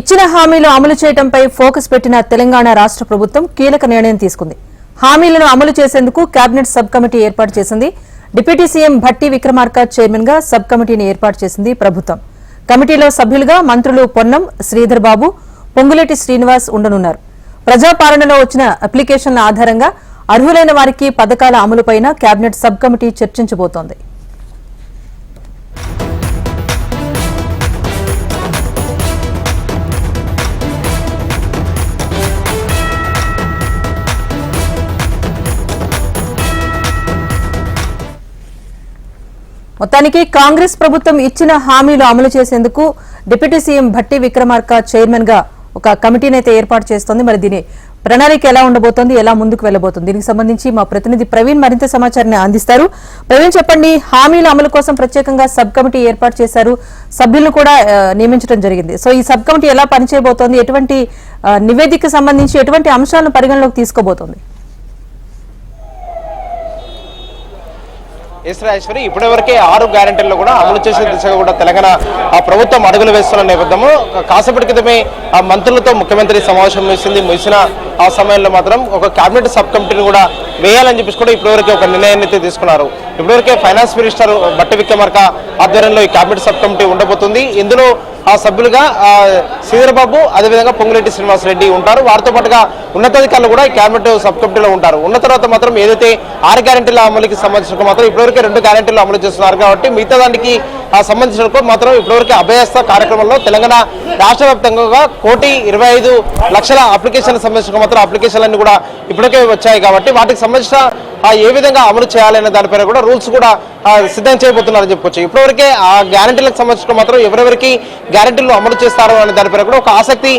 ఇచ్చిన హామీలు అమలు చేయడంపై ఫోకస్ పెట్టిన తెలంగాణ రాష్ట్ర ప్రభుత్వం కీలక నిర్ణయం తీసుకుంది. హామీలను అమలు చేసేందుకు కేబినెట్ సబ్ కమిటీ ఏర్పాటు చేసింది. Deputy CM Bhatti Vikramarka chairman గా సబ్ కమిటీని ఏర్పాటు చేసింది ప్రభుత్వం. కమిటీలో సభ్యులుగా మంత్రులు పొన్నం, శ్రీధర్ బాబు, పొంగులేటి శ్రీనివాస్ ఉండనున్నారు. ప్రజాపాలనలో వచ్చిన అప్లికేషన్ల ఆధారంగా అర్హులైన వారికి పథకాల అమలుపైన కేబినెట్ సబ్ కమిటీ చర్చించబోతోంది. మొత్తానికి కాంగ్రెస్ ప్రభుత్వం ఇచ్చిన హామీలు అమలు చేసేందుకు deputy CM Bhatti Vikramarka chairman గా ఒక కమిటీని అయితే ఏర్పాటు చేస్తోంది. మరి దీని ప్రణాళిక ఎలా ఉండబోతోంది, ఎలా ముందుకు వెళ్లబోతుంది, దీనికి సంబంధించి మా ప్రతినిధి ప్రవీణ్ మరింత సమాచారాన్ని అందిస్తారు. ప్రవీణ్, చెప్పండి, హామీల అమలు కోసం ప్రత్యేకంగా సబ్ కమిటీ ఏర్పాటు చేశారు, సభ్యులను కూడా నియమించడం జరిగింది. సో ఈ సబ్ కమిటీ ఎలా పనిచేయబోతోంది, ఎటువంటి నివేదికకు సంబంధించి ఎటువంటి అంశాలను పరిగణలోకి తీసుకోబోతోంది? ఈశ్వరి, ఇప్పటివరకే 6 గ్యారెంటీల్లో కూడా అమలు చేసే దిశగా కూడా తెలంగాణ ప్రభుత్వం అడుగులు వేస్తున్న నేపథ్యంలో కాసేపటి క్రితమే మంత్రులతో ముఖ్యమంత్రి సమావేశం ముగిసిన ఆ సమయంలో మాత్రం ఒక కేబినెట్ సబ్ కమిటీని కూడా వేయాలని చెప్పేసి కూడా ఇప్పటివరకే ఒక నిర్ణయాన్ని అయితే తీసుకున్నారు. ఇప్పటివరకే ఫైనాన్స్ మినిస్టర్ భట్టి విక్రమార్క ఆధ్వర్యంలో ఈ కేబినెట్ సబ్ కమిటీ ఉండబోతుంది. ఇందులో ఆ సభ్యులుగా శ్రీధర్ బాబు, అదేవిధంగా పొంగులేటి శ్రీనివాస్ రెడ్డి ఉంటారు. వారితో పాటుగా ఉన్నతాధికారులు కూడా ఈ కేబినెట్ సబ్ కమిటీలో ఉంటారు. ఉన్న తర్వాత మాత్రం ఏదైతే 6 గ్యారెంటీల అమలుకి సంబంధించిన మాత్రం ఇప్పటివరకు 2 గ్యారెంటీలు అమలు చేస్తున్నారు కాబట్టి మిగతా దానికి సంబంధించిన మాత్రం ఇప్పటివరకు అభయస్థ కార్యక్రమంలో తెలంగాణ రాష్ట్ర వ్యాప్తంగా 1,25,00,000 అప్లికేషన్ సంబంధించిన మాత్రం అప్లికేషన్లన్నీ కూడా ఇప్పటికే వచ్చాయి కాబట్టి వాటికి సంబంధించిన ఏ విధంగా అమలు చేయాలనే దానిపైన కూడా రూల్స్ కూడా సిద్ధం చేయబోతున్నారని చెప్పుకోవచ్చు. ఇప్పటివరకే ఆ గ్యారెంటీలకు సంబంధించిన మాత్రం ఎవరెవరికి గ్యారెంటీలు అమలు చేస్తారో అనే దానిపైన కూడా ఒక ఆసక్తి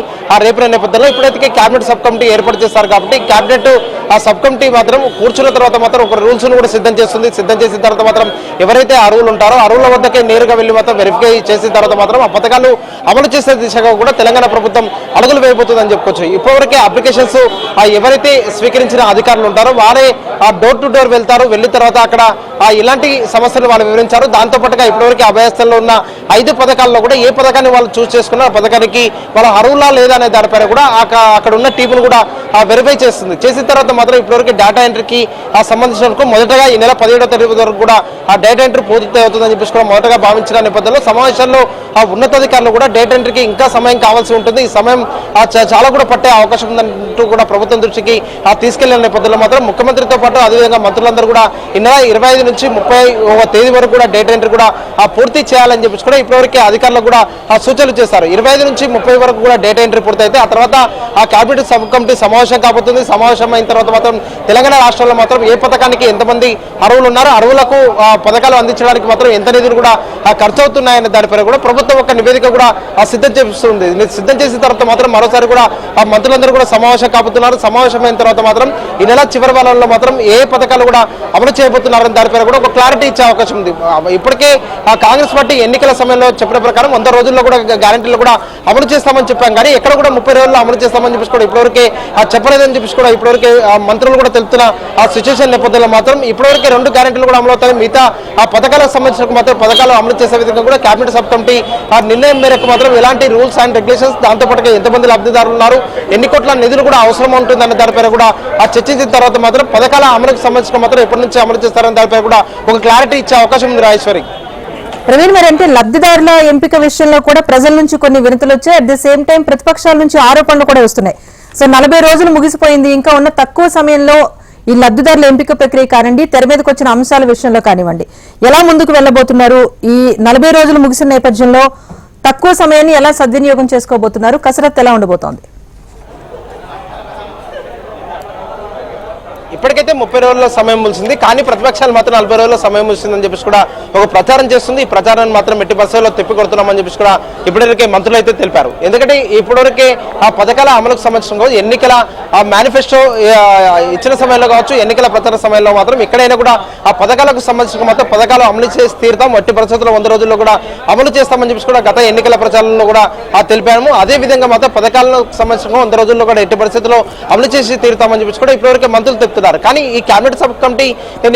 రేపటి నేపథ్యంలో ఇప్పుడైతే కేబినెట్ సబ్ కమిటీ ఏర్పాటు చేస్తారు కాబట్టి కేబినెట్ ఆ సబ్ కమిటీ మాత్రం కూర్చున్న తర్వాత మాత్రం ఒక రూల్స్ కూడా సిద్ధం చేస్తుంది. సిద్ధం చేసిన తర్వాత మాత్రం ఎవరైతే అర్హులు ఉంటారో అర్హుల వద్దకే నేరుగా వెళ్లి మాత్రం వెరిఫై చేసిన తర్వాత మాత్రం ఆ పథకాలు అమలు చేసే దిశగా కూడా తెలంగాణ ప్రభుత్వం అడుగులు వేయబోతుందని చెప్పుకోవచ్చు. ఇప్పటివరకే అప్లికేషన్స్ ఎవరైతే స్వీకరించిన అధికారులు ఉంటారో వారే డోర్ టు డోర్ వెళ్తారు. వెళ్ళిన తర్వాత అక్కడ ఇలాంటి సమస్యలు వాళ్ళు వివరించారు. దాంతో పాటుగా ఇప్పటివరకు అభయస్థల్లో ఉన్న 5 పథకాల్లో కూడా ఏ పథకాన్ని వాళ్ళు చూస్ చేసుకున్న పథకానికి వాళ్ళ అర్హులా లేదా అనే దానిపైన కూడా అక్కడ ఉన్న టీమును కూడా వెరిఫై చేస్తుంది. చేసిన తర్వాత మాత్రం ఇప్పటివరకు డేటా ఎంట్రీకి సంబంధించిన మొదటగా ఈ నెల 17వ తేదీ వరకు కూడా ఆ డేటా ఎంట్రీ పూర్తి అవుతుందని చెప్పేసి కూడా మొదటగా భావించిన నేపథ్యంలో సమావేశాల్లో ఉన్నతాధికారులు కూడా డేటా ఎంట్రీకి ఇంకా సమయం కావాల్సి ఉంటుంది. ఈ సమయం చాలా కూడా పట్టే అవకాశం ఉందంటూ కూడా ప్రభుత్వం దృష్టికి తీసుకెళ్లిన నేపథ్యంలో మాత్రం ముఖ్యమంత్రితో పాటు అదేవిధంగా మంత్రులందరూ కూడా ఈ నెల 25 నుంచి 30వ తేదీ వరకు కూడా డేటా ఎంట్రీ కూడా పూర్తి చేయాలని చెప్పేసి కూడా ఇప్పటివరకే అధికారులకు కూడా సూచనలు చేస్తారు. 25 నుంచి 30 వరకు కూడా డేటా ఎంట్రీ పూర్తయితే ఆ తర్వాత ఆ కేబినెట్ సబ్ కమిటీ సమావేశం కాబోతుంది. సమావేశం అయిన తర్వాత మాత్రం తెలంగాణ రాష్ట్రంలో మాత్రం ఏ పథకానికి ఎంతమంది అర్హులు ఉన్నారో అర్హులకు పథకాలు అందించడానికి మాత్రం ఎంత నిధులు కూడా ఖర్చు అవుతున్నాయనే దానిపై కూడా ప్రభుత్వం ఒక నివేదిక కూడా సిద్ధం చేస్తుంది. సిద్ధం చేసిన తర్వాత మాత్రం మరోసారి కూడా ఆ మంత్రులందరూ కూడా సమావేశం కాబోతున్నారు. సమావేశం అయిన తర్వాత మాత్రం ఈ నెల చివరి వారంలో మాత్రం ఏ పథకాలు కూడా అమలు చేయబోతున్నారని దానిపై కూడా ఒక క్లారిటీ ఇచ్చే అవకాశం ఉంది. ఇప్పటికే కాంగ్రెస్ పార్టీ ఎన్నికల సమయంలో చెప్పిన ప్రకారం 100 రోజుల్లో కూడా గ్యారెంటీలు కూడా అమలు చేస్తామని చెప్పాం. కానీ ఎక్కడ కూడా 30 రోజుల్లో అమలు చేస్తామని చెప్పేసి కూడా ఇప్పటివరకే చెప్పలేదని చెప్పేసి కూడా ఇప్పటివరకే మంత్రులు కూడా తెలుపుతున్న ఆ సిచ్యువేషన్ నేపథ్యంలో మాత్రం ఇప్పటివరకే 2 గ్యారెంటీలు కూడా అమలు అవుతాయి. మిగతా ఆ పథకాలకు సంబంధించిన మాత్రం పథకాలు అమలు చేసే విధంగా కూడా కేబినెట్ సబ్ కమిటీ నిర్ణయం మేరకు మాత్రం ఎలాంటి రూల్స్ అండ్ రెగ్యులేషన్స్, దాంతో పాటుగా ఎంతమంది లబ్ధిదారులు ఉన్నారు, ఎన్ని కోట్ల నిధులు కూడా అవసరం ఉంటుందన్న దానిపై కూడా చర్చించిన తర్వాత మాత్రం పథకాల అమలుకు సంబంధించిన మాత్రం ఎప్పటి నుంచి అమలు చేస్తారని దానిపై కూడా ఒక క్లారిటీ ఇచ్చే అవకాశం ఉంది. రాజేశ్వరి, ప్రవీణ్, మరి అంటే లబ్ధిదారుల ఎంపిక విషయంలో కూడా ప్రజల నుంచి కొన్ని వినతులు వచ్చాయి. అట్ ద సేమ్ టైం ప్రతిపక్షాల నుంచి ఆరోపణలు కూడా వస్తున్నాయి. సో 40 రోజులు ముగిసిపోయింది, ఇంకా ఉన్న తక్కువ సమయంలో ఈ లబ్ధిదారుల ఎంపిక ప్రక్రియ కానివ్వండి, తెర మీదకి వచ్చిన అంశాల విషయంలో కానివ్వండి, ఎలా ముందుకు వెళ్లబోతున్నారు? ఈ 40 రోజులు ముగిసిన నేపథ్యంలో తక్కువ సమయాన్ని ఎలా సద్వినియోగం చేసుకోబోతున్నారు? కసరత్తు ఎలా ఉండబోతోంది? ఇప్పటికైతే 30 రోజుల సమయం ముగిసింది. కానీ ప్రతిపక్షాలు మాత్రం 40 రోజుల సమయం ముగిసిందని చెప్పేసి కూడా ఒక ప్రచారం చేస్తుంది. ఈ ప్రచారాన్ని మాత్రం ఎట్టి పరిస్థితుల్లో తిప్పికొడుతున్నామని చెప్పేసి కూడా ఇప్పటివరకే మంత్రులు అయితే తెలిపారు. ఎందుకంటే ఇప్పటివరకే ఆ పథకాల అమలుకు సంబంధించిన ఎన్నికల మేనిఫెస్టో ఇచ్చిన సమయంలో కావచ్చు, ఎన్నికల ప్రచార సమయంలో మాత్రం ఎక్కడైనా కూడా ఆ పథకాలకు సంబంధించిన మాత్రం పథకాలు అమలు చేసి తీరుతాం, ఎట్టి పరిస్థితుల్లో 100 రోజుల్లో కూడా అమలు చేస్తామని చెప్పేసి కూడా గత ఎన్నికల ప్రచారంలో కూడా తెలిపాము. అదే విధంగా మాత్రం పథకాలకు సంబంధించిన 100 రోజుల్లో కూడా ఎట్టి పరిస్థితుల్లో అమలు చేసి తీరుతామని చెప్పేసి కూడా ఇప్పటివరకే మంత్రులు చెప్తున్నారు. ఉన్నారు. కానీ ఈ కేబినెట్ సబ్ కమిటీ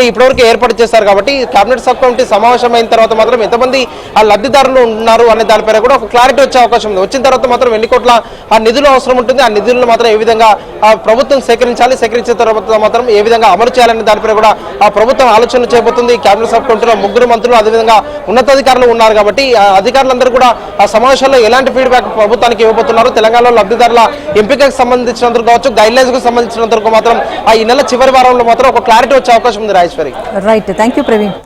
ఇప్పటివరకు ఏర్పాటు చేశారు కాబట్టి కేబినెట్ సబ్ కమిటీ సమావేశం అయిన తర్వాత మాత్రం ఎంతమంది ఆ లబ్ధిదారులు ఉన్నారు అనే దానిపైన కూడా ఒక క్లారిటీ వచ్చే అవకాశం ఉంది. వచ్చిన తర్వాత మాత్రం ఎన్ని కోట్ల ఆ నిధులు అవసరం ఉంటుంది, ఆ నిధులను మాత్రం ఏ విధంగా ప్రభుత్వం సేకరించాలి, సేకరించిన తర్వాత మాత్రం ఏ విధంగా అమలు చేయాలనే దానిపై కూడా ఆ ప్రభుత్వం ఆలోచనలు చేయబోతుంది. కేబినెట్ సబ్ కమిటీలో 3 మంత్రులు అదేవిధంగా ఉన్నతాధికారులు ఉన్నారు కాబట్టి ఆ అధికారులందరూ కూడా ఆ సమావేశంలో ఎలాంటి ఫీడ్బ్యాక్ ప్రభుత్వానికి ఇవ్వబోతున్నారు, తెలంగాణలో లబ్ధిదారుల ఎంపికకు సంబంధించినందుకు కావచ్చు, గైడ్ లైన్స్ కు సంబంధించినందుకు మాత్రం ఈ నెల చివరి వారంలో మాత్రం ఒక క్లారిటీ వచ్చే అవకాశం ఉంది. Rajeshwari, right, thank you Praveen.